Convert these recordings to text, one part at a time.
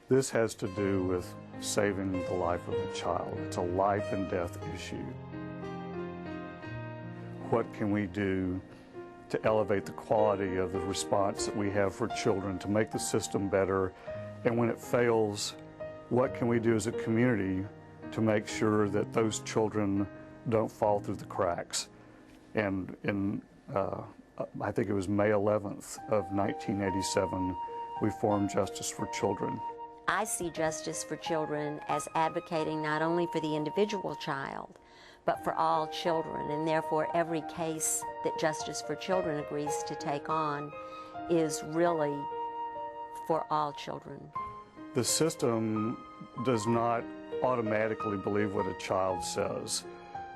This has to do with saving the life of a child. It's a life and death issue. What can we do to elevate the quality of the response that we have for children, to make the system better? And when it fails, what can we do as a community to make sure that those children don't fall through the cracks? And I think it was May 11th of 1987, we formed Justice for Children. I see Justice for Children as advocating not only for the individual child, but for all children, and therefore every case that Justice for Children agrees to take on is really for all children. The system does not automatically believe what a child says,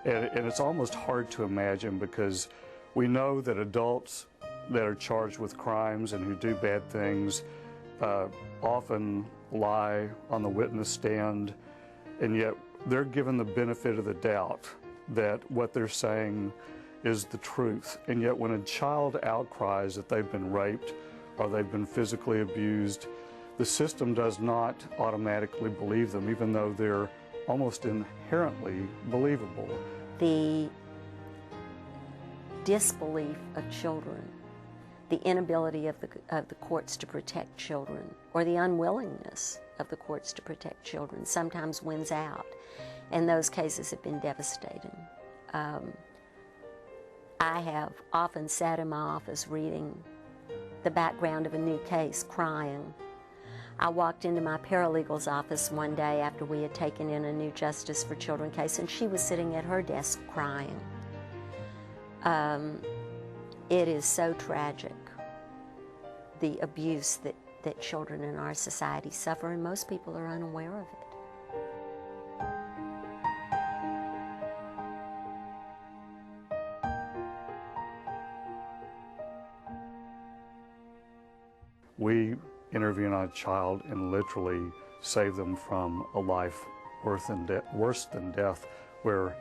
and it's almost hard to imagine, because we know that adults that are charged with crimes and who do bad things often lie on the witness stand, and yet they're given the benefit of the doubt that what they're saying is the truth. And yet when a child outcries that they've been raped or they've been physically abused, the system does not automatically believe them, even though they're almost inherently believable. The disbelief of children, the inability of the courts to protect children, or the unwillingness of the courts to protect children sometimes wins out, and those cases have been devastating. I have often sat in my office reading the background of a new case, crying. I walked into my paralegal's office one day after we had taken in a new Justice for Children case, and she was sitting at her desk crying. It is so tragic, the abuse that children in our society suffer, and most people are unaware of it. We intervene on a child and literally save them from a life worse than death, where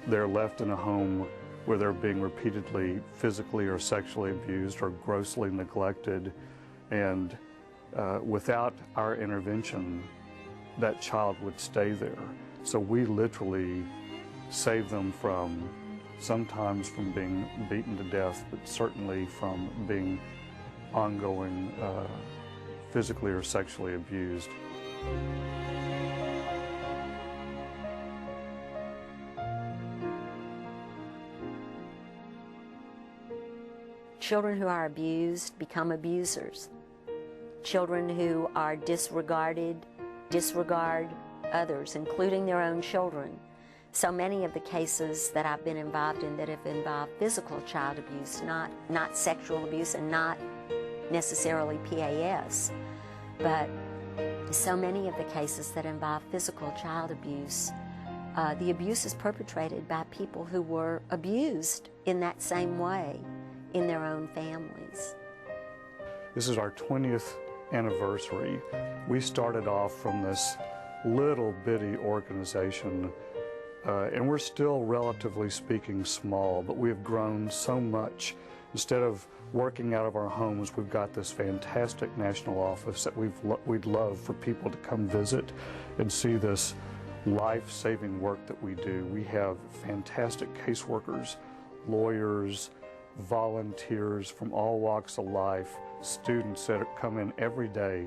they're left in a home where they're being repeatedly physically or sexually abused or grossly neglected. And without our intervention, that child would stay there. So we literally save them from, sometimes from being beaten to death, but certainly from being ongoing physically or sexually abused. Children who are abused become abusers. Children who are disregarded disregard others, including their own children. So many of the cases that I've been involved in that have involved physical child abuse, not sexual abuse, and not necessarily PAS, but so many of the cases that involve physical child abuse, the abuse is perpetrated by people who were abused in that same way in their own families. This is our 20th anniversary. We started off from this little bitty organization, and we're still, relatively speaking, small, but we have grown so much. Instead of working out of our homes, we've got this fantastic national office that we'd love for people to come visit and see this life-saving work that we do. We have fantastic caseworkers, lawyers, volunteers from all walks of life, students that come in every day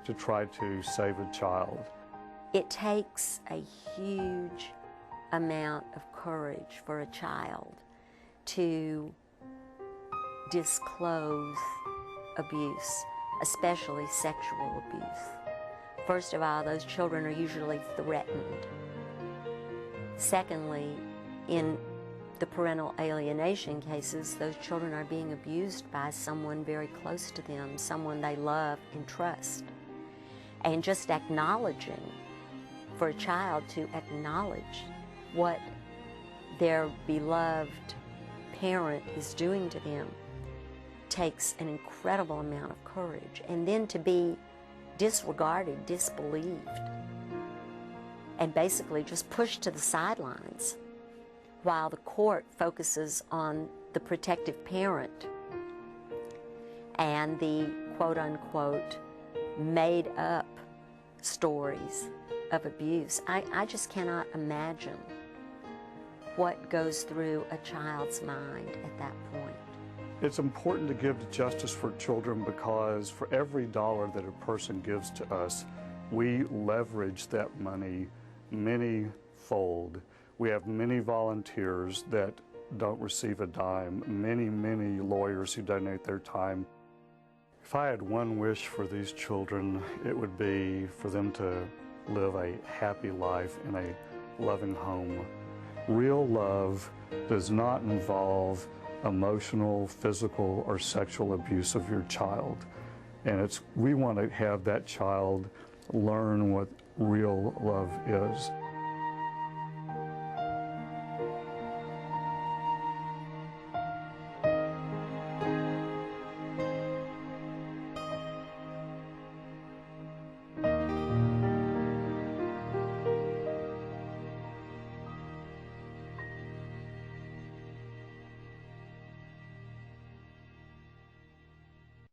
to try to save a child. It takes a huge amount of courage for a child to disclose abuse, especially sexual abuse. First of all, those children are usually threatened. Secondly, in the parental alienation cases, those children are being abused by someone very close to them, someone they love and trust. And just acknowledging, for a child to acknowledge what their beloved parent is doing to them, takes an incredible amount of courage. And then to be disregarded, disbelieved, and basically just pushed to the sidelines while the court focuses on the protective parent and the quote-unquote made-up stories of abuse. I just cannot imagine what goes through a child's mind at that point. It's important to give to Justice for Children because for every dollar that a person gives to us, we leverage that money many-fold. We have many volunteers that don't receive a dime, many lawyers who donate their time. If I had one wish for these children, it would be for them to live a happy life in a loving home. Real love does not involve emotional, physical, or sexual abuse of your child. And we want to have that child learn what real love is.